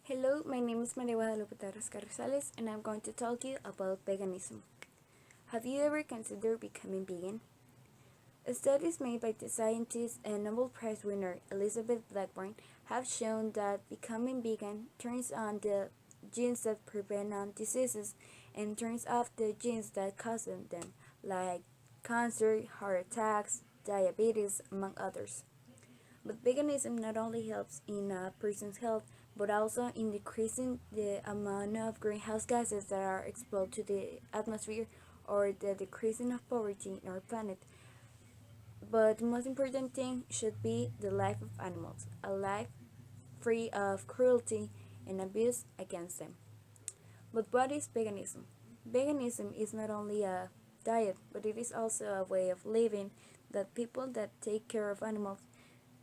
Hello, my name is María Torres, and I'm going to talk to you about veganism. Have you ever considered becoming vegan? Studies made by the scientist and Nobel Prize winner Elizabeth Blackburn have shown that becoming vegan turns on the genes that prevent diseases and turns off the genes that cause them, like cancer, heart attacks, diabetes, among others. But veganism not only helps in a person's health, but also in decreasing the amount of greenhouse gases that are exposed to the atmosphere or the decreasing of poverty in our planet. But the most important thing should be the life of animals, a life free of cruelty and abuse against them. But what is veganism? Veganism is not only a diet, but it is also a way of living that people that take care of animals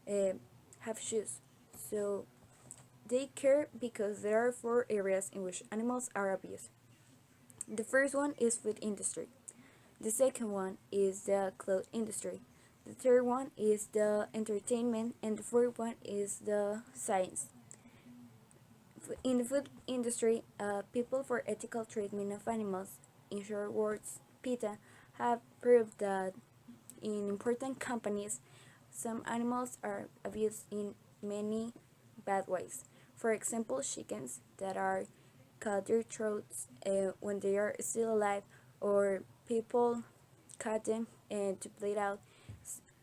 uh, have choose. So they care because there are four areas in which animals are abused. The first one is food industry. The second one is the cloth industry. The third one is the entertainment, and the fourth one is the science. In the food industry, people for ethical treatment of animals, in short words, PETA, have proved that in important companies, some animals are abused in many bad ways. For example, chickens that are cut their throats when they are still alive, or people cut them to bleed out,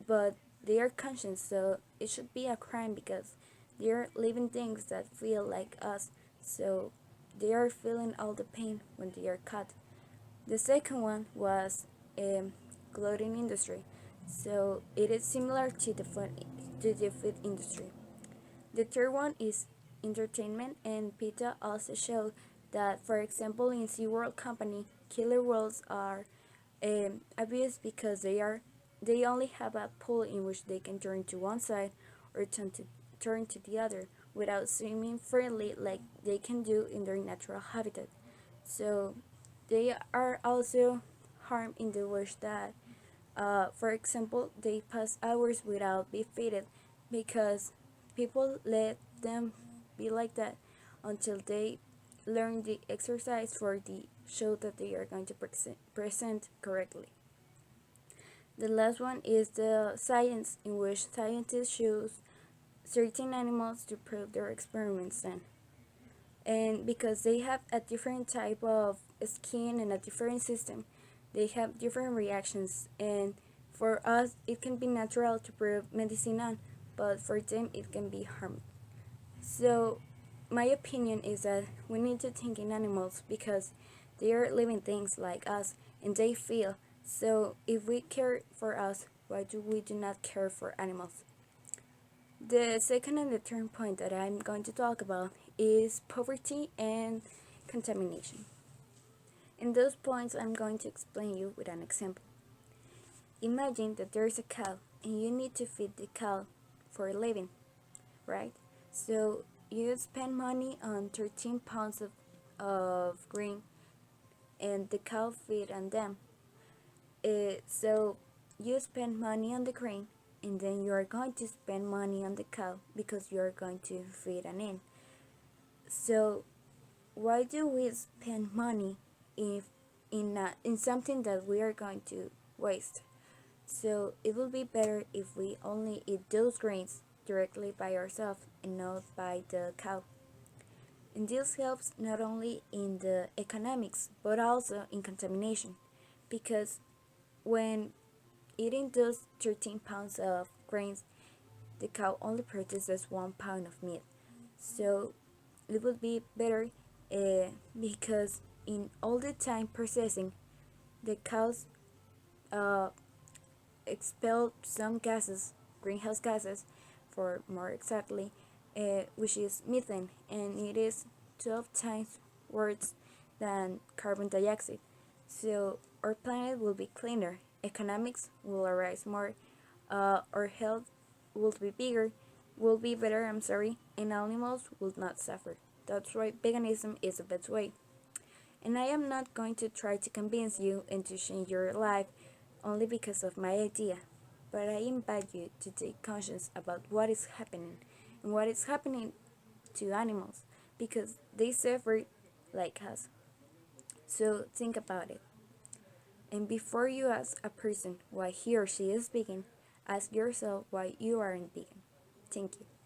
but they are conscious, so it should be a crime because they are living things that feel like us, so they are feeling all the pain when they are cut. The second one was clothing industry, so it is similar to the food industry. The third one is entertainment, and PETA also showed that, for example, in SeaWorld company, killer whales are abused because they only have a pool in which they can turn to one side or turn to the other without swimming freely like they can do in their natural habitat. So they are also harmed in the wish that, for example, they pass hours without being fed because people let them be like that until they learn the exercise for the show that they are going to present correctly. The last one is the science, in which scientists choose certain animals to prove their experiments then. And because they have a different type of skin and a different system, they have different reactions, and for us it can be natural to prove medicine on, but for them it can be harm. So my opinion is that we need to think in animals because they are living things like us and they feel. So if we care for us, why do we do not care for animals? The second and the third point that I'm going to talk about is poverty and contamination. In those points, I'm going to explain you with an example. Imagine that there's a cow and you need to feed the cow for a living, right? So you spend money on 13 pounds of grain and the cow feed on them. So you spend money on the grain and then you are going to spend money on the cow because you are going to feed an end. So why do we spend money if in something that we are going to waste? So it will be better if we only eat those grains directly by ourselves and not by the cow. And this helps not only in the economics but also in contamination, because when eating those 13 pounds of grains, the cow only produces 1 pound of meat. So it would be better because in all the time processing, the cows uh, expel some gases, greenhouse gases, for more exactly, which is methane, and it is 12 times worse than carbon dioxide. So our planet will be cleaner, economics will arise more, our health will be bigger, will be better, and animals will not suffer. That's why veganism is the best way. And I am not going to try to convince you and to change your life only because of my idea, but I invite you to take conscience about what is happening and what is happening to animals. because they suffer like us. So think about it. And before you ask a person why he or she is vegan, ask yourself why you aren't vegan. Thank you.